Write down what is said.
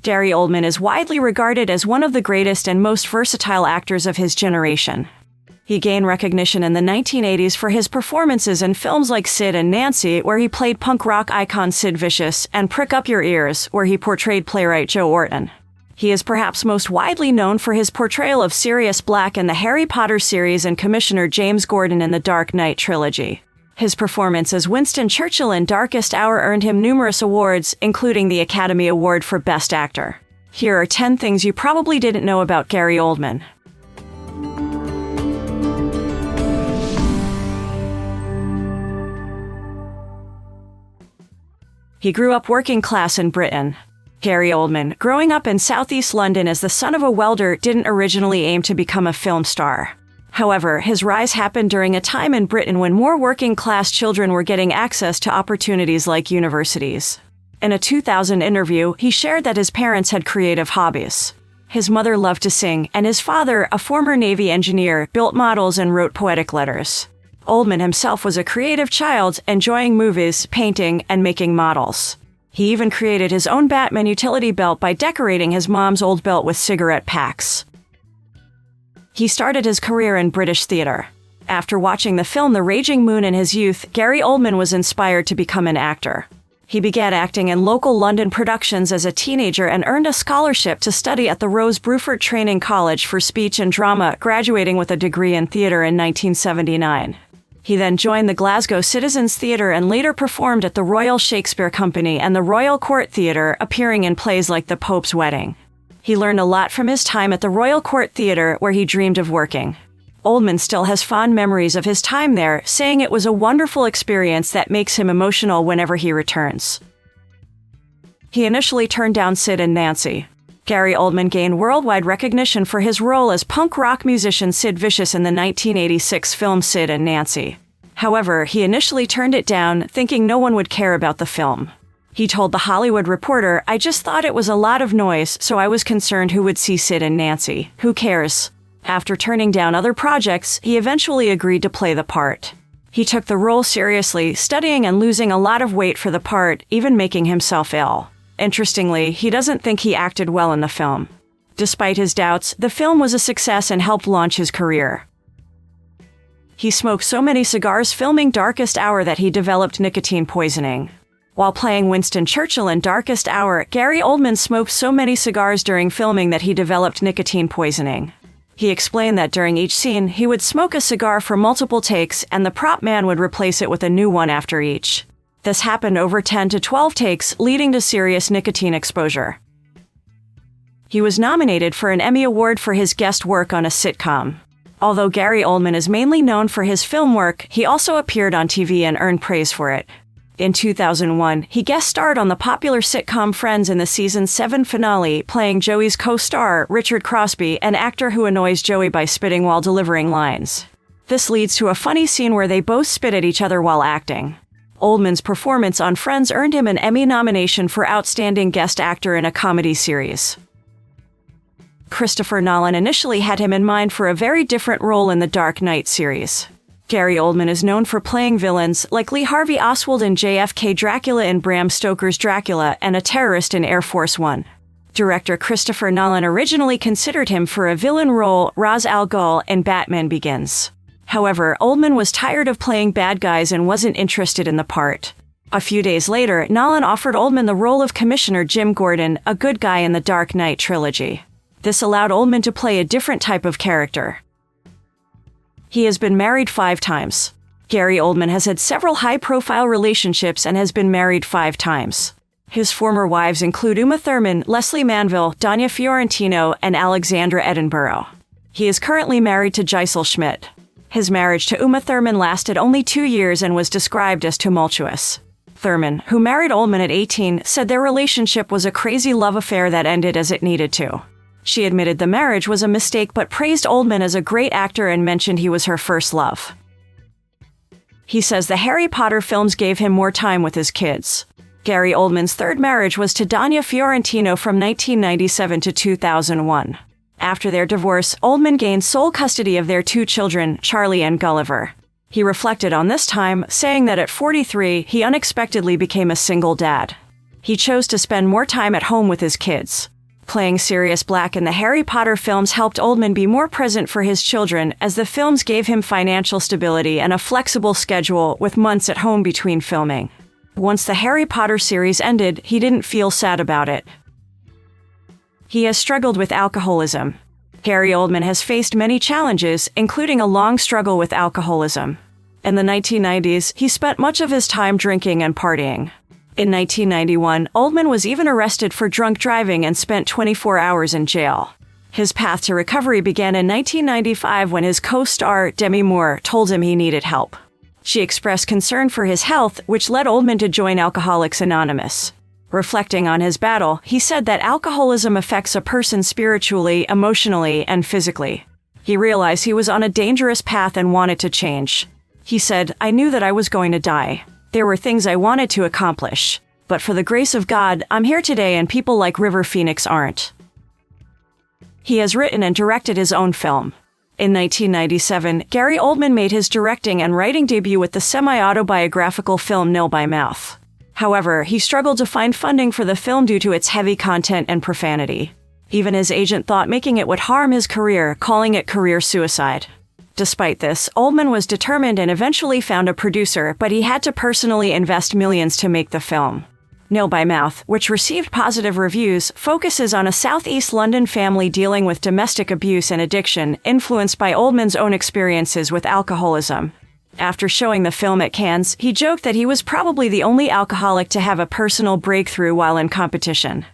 Gary Oldman is widely regarded as one of the greatest and most versatile actors of his generation. He gained recognition in the 1980s for his performances in films like Sid and Nancy, where he played punk rock icon Sid Vicious, and Prick Up Your Ears, where he portrayed playwright Joe Orton. He is perhaps most widely known for his portrayal of Sirius Black in the Harry Potter series and Commissioner James Gordon in the Dark Knight trilogy. His performance as Winston Churchill in Darkest Hour earned him numerous awards, including the Academy Award for Best Actor. Here are 10 things you probably didn't know about Gary Oldman. He grew up working class in Britain. Gary Oldman, growing up in southeast London as the son of a welder, didn't originally aim to become a film star. However, his rise happened during a time in Britain when more working-class children were getting access to opportunities like universities. In a 2000 interview, he shared that his parents had creative hobbies. His mother loved to sing, and his father, a former Navy engineer, built models and wrote poetic letters. Oldman himself was a creative child, enjoying movies, painting, and making models. He even created his own Batman utility belt by decorating his mom's old belt with cigarette packs. He started his career in British theater. After watching the film The Raging Moon in his youth, Gary Oldman was inspired to become an actor. He began acting in local London productions as a teenager and earned a scholarship to study at the Rose Bruford Training College for Speech and Drama, graduating with a degree in theater in 1979. He then joined the Glasgow Citizens Theatre and later performed at the Royal Shakespeare Company and the Royal Court Theatre, appearing in plays like The Pope's Wedding. He learned a lot from his time at the Royal Court Theatre, where he dreamed of working. Oldman still has fond memories of his time there, saying it was a wonderful experience that makes him emotional whenever he returns. He initially turned down Sid and Nancy. Gary Oldman gained worldwide recognition for his role as punk rock musician Sid Vicious in the 1986 film Sid and Nancy. However, he initially turned it down, thinking no one would care about the film. He told The Hollywood Reporter, "I just thought it was a lot of noise, so I was concerned who would see Sid and Nancy. Who cares?" After turning down other projects, he eventually agreed to play the part. He took the role seriously, studying and losing a lot of weight for the part, even making himself ill. Interestingly, he doesn't think he acted well in the film. Despite his doubts, the film was a success and helped launch his career. He smoked so many cigars filming Darkest Hour that he developed nicotine poisoning. While playing Winston Churchill in Darkest Hour, Gary Oldman smoked so many cigars during filming that he developed nicotine poisoning. He explained that during each scene, he would smoke a cigar for multiple takes and the prop man would replace it with a new one after each. This happened over 10 to 12 takes, leading to serious nicotine exposure. He was nominated for an Emmy Award for his guest work on a sitcom. Although Gary Oldman is mainly known for his film work, he also appeared on TV and earned praise for it. In 2001, he guest starred on the popular sitcom Friends in the season 7 finale, playing Joey's co-star, Richard Crosby, an actor who annoys Joey by spitting while delivering lines. This leads to a funny scene where they both spit at each other while acting. Oldman's performance on Friends earned him an Emmy nomination for Outstanding Guest Actor in a Comedy Series. Christopher Nolan initially had him in mind for a very different role in the Dark Knight series. Gary Oldman is known for playing villains like Lee Harvey Oswald in JFK Dracula in Bram Stoker's Dracula and a terrorist in Air Force One. Director Christopher Nolan originally considered him for a villain role, Ra's al Ghul, in Batman Begins. However, Oldman was tired of playing bad guys and wasn't interested in the part. A few days later, Nolan offered Oldman the role of Commissioner Jim Gordon, a good guy in the Dark Knight trilogy. This allowed Oldman to play a different type of character. He has been married 5 times. Gary Oldman has had several high-profile relationships and has been married 5 times. His former wives include Uma Thurman, Leslie Manville, Danya Fiorentino, and Alexandra Edinburgh. He is currently married to Giselle Schmidt. His marriage to Uma Thurman lasted only 2 years and was described as tumultuous. Thurman, who married Oldman at 18, said their relationship was a crazy love affair that ended as it needed to. She admitted the marriage was a mistake but praised Oldman as a great actor and mentioned he was her first love. He says the Harry Potter films gave him more time with his kids. Gary Oldman's third marriage was to Danya Fiorentino from 1997 to 2001. After their divorce, Oldman gained sole custody of their 2 children, Charlie and Gulliver. He reflected on this time, saying that at 43, he unexpectedly became a single dad. He chose to spend more time at home with his kids. Playing Sirius Black in the Harry Potter films helped Oldman be more present for his children, as the films gave him financial stability and a flexible schedule with months at home between filming. Once the Harry Potter series ended, he didn't feel sad about it. He has struggled with alcoholism. Gary Oldman has faced many challenges, including a long struggle with alcoholism. In the 1990s, he spent much of his time drinking and partying. In 1991, Oldman was even arrested for drunk driving and spent 24 hours in jail. His path to recovery began in 1995 when his co-star, Demi Moore, told him he needed help. She expressed concern for his health, which led Oldman to join Alcoholics Anonymous. Reflecting on his battle, he said that alcoholism affects a person spiritually, emotionally, and physically. He realized he was on a dangerous path and wanted to change. He said, "I knew that I was going to die. There were things I wanted to accomplish. But for the grace of God, I'm here today and people like River Phoenix aren't." He has written and directed his own film. In 1997, Gary Oldman made his directing and writing debut with the semi-autobiographical film Nil by Mouth. However, he struggled to find funding for the film due to its heavy content and profanity. Even his agent thought making it would harm his career, calling it career suicide. Despite this, Oldman was determined and eventually found a producer, but he had to personally invest millions to make the film. Nil by Mouth, which received positive reviews, focuses on a Southeast London family dealing with domestic abuse and addiction, influenced by Oldman's own experiences with alcoholism. After showing the film at Cannes, he joked that he was probably the only alcoholic to have a personal breakthrough while in competition.